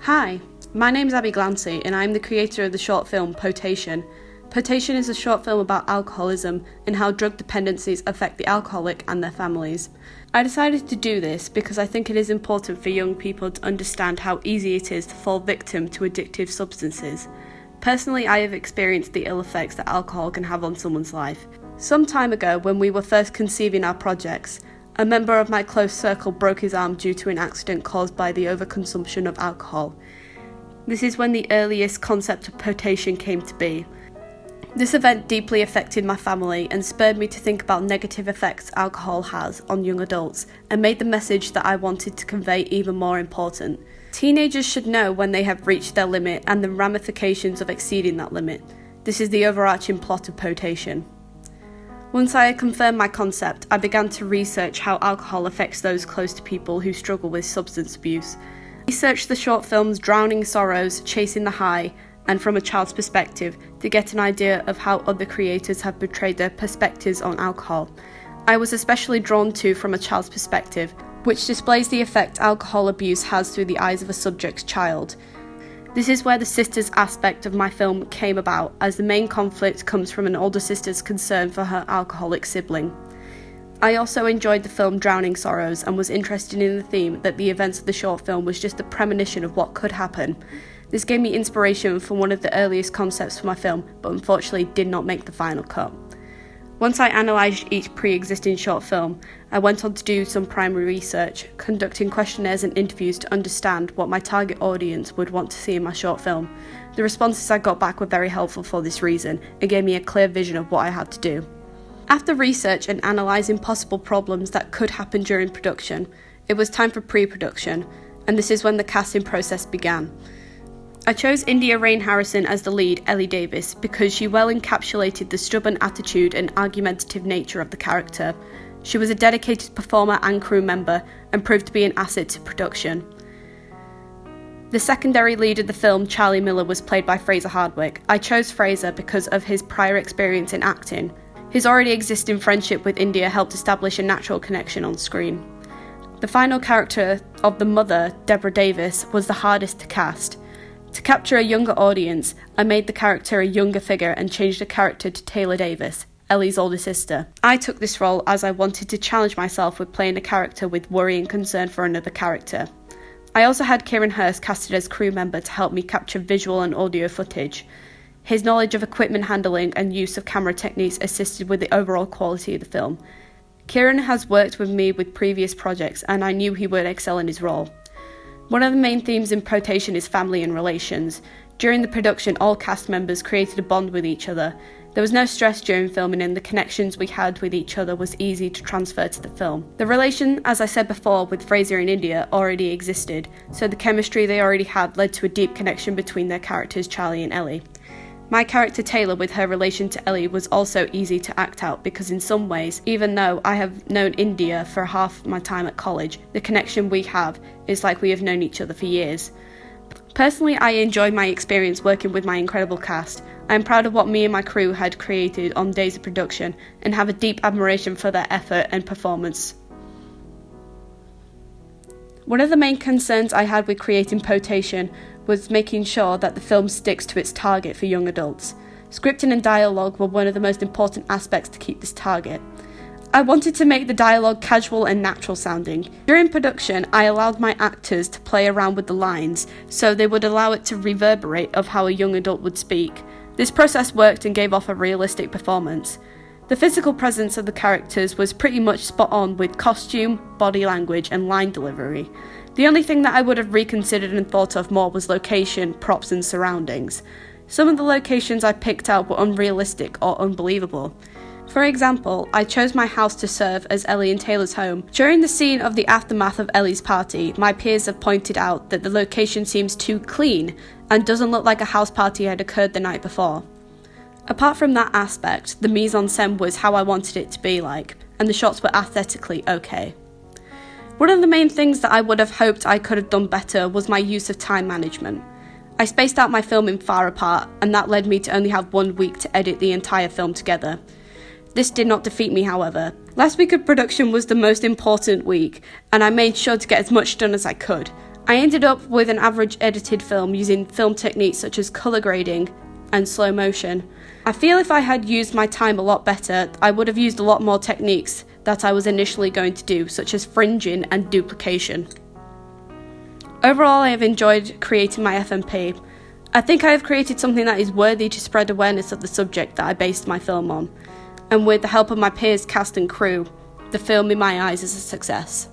Hi, my name is Abby Glancy and I'm the creator of the short film Potation. Potation is a short film about alcoholism and how drug dependencies affect the alcoholic and their families. I decided to do this because I think it is important for young people to understand how easy it is to fall victim to addictive substances. Personally, I have experienced the ill effects that alcohol can have on someone's life. Some time ago, when we were first conceiving our projects, a member of my close circle broke his arm due to an accident caused by the overconsumption of alcohol. This is when the earliest concept of potation came to be. This event deeply affected my family and spurred me to think about negative effects alcohol has on young adults and made the message that I wanted to convey even more important. Teenagers should know when they have reached their limit and the ramifications of exceeding that limit. This is the overarching plot of Potation. Once I had confirmed my concept, I began to research how alcohol affects those close to people who struggle with substance abuse. I researched the short films Drowning Sorrows, Chasing the High, and From a Child's Perspective to get an idea of how other creators have portrayed their perspectives on alcohol. I was especially drawn to From a Child's Perspective, which displays the effect alcohol abuse has through the eyes of a subject's child. This is where the sisters aspect of my film came about, as the main conflict comes from an older sister's concern for her alcoholic sibling. I also enjoyed the film Drowning Sorrows and was interested in the theme that the events of the short film was just a premonition of what could happen. This gave me inspiration for one of the earliest concepts for my film, but unfortunately did not make the final cut. Once I analysed each pre-existing short film, I went on to do some primary research, conducting questionnaires and interviews to understand what my target audience would want to see in my short film. The responses I got back were very helpful for this reason and gave me a clear vision of what I had to do. After research and analysing possible problems that could happen during production, it was time for pre-production, and this is when the casting process began. I chose India Rain Harrison as the lead, Ellie Davis, because she well encapsulated the stubborn attitude and argumentative nature of the character. She was a dedicated performer and crew member and proved to be an asset to production. The secondary lead of the film, Charlie Miller, was played by Fraser Hardwicke. I chose Fraser because of his prior experience in acting. His already existing friendship with India helped establish a natural connection on screen. The final character of the mother, Deborah Davis, was the hardest to cast. To capture a younger audience, I made the character a younger figure and changed the character to Taylor Davis, Ellie's older sister. I took this role as I wanted to challenge myself with playing a character with worry and concern for another character. I also had Kieran Hurst casted as crew member to help me capture visual and audio footage. His knowledge of equipment handling and use of camera techniques assisted with the overall quality of the film. Kieran has worked with me with previous projects and I knew he would excel in his role. One of the main themes in Potation is family and relations. During the production, all cast members created a bond with each other. There was no stress during filming and the connections we had with each other was easy to transfer to the film. The relation, as I said before, with Fraser and India already existed, so the chemistry they already had led to a deep connection between their characters, Charlie and Ellie. My character Taylor, with her relation to Ellie, was also easy to act out because in some ways, even though I have known India for half my time at college, the connection we have is like we have known each other for years. Personally, I enjoyed my experience working with my incredible cast. I am proud of what me and my crew had created on days of production and have a deep admiration for their effort and performance. One of the main concerns I had with creating Potation was making sure that the film sticks to its target for young adults. Scripting and dialogue were one of the most important aspects to keep this target. I wanted to make the dialogue casual and natural sounding. During production, I allowed my actors to play around with the lines, so they would allow it to reverberate of how a young adult would speak. This process worked and gave off a realistic performance. The physical presence of the characters was pretty much spot on with costume, body language, and line delivery. The only thing that I would have reconsidered and thought of more was location, props, and surroundings. Some of the locations I picked out were unrealistic or unbelievable. For example, I chose my house to serve as Ellie and Taylor's home. During the scene of the aftermath of Ellie's party, my peers have pointed out that the location seems too clean and doesn't look like a house party had occurred the night before. Apart from that aspect, the mise-en-scène was how I wanted it to be like, and the shots were aesthetically okay. One of the main things that I would have hoped I could have done better was my use of time management. I spaced out my filming far apart, and that led me to only have 1 week to edit the entire film together. This did not defeat me, however. Last week of production was the most important week, and I made sure to get as much done as I could. I ended up with an average edited film using film techniques such as colour grading and slow motion. I feel if I had used my time a lot better, I would have used a lot more techniques that I was initially going to do, such as fringing and duplication. Overall, I have enjoyed creating my FMP. I think I have created something that is worthy to spread awareness of the subject that I based my film on, and with the help of my peers, cast and crew, the film in my eyes is a success.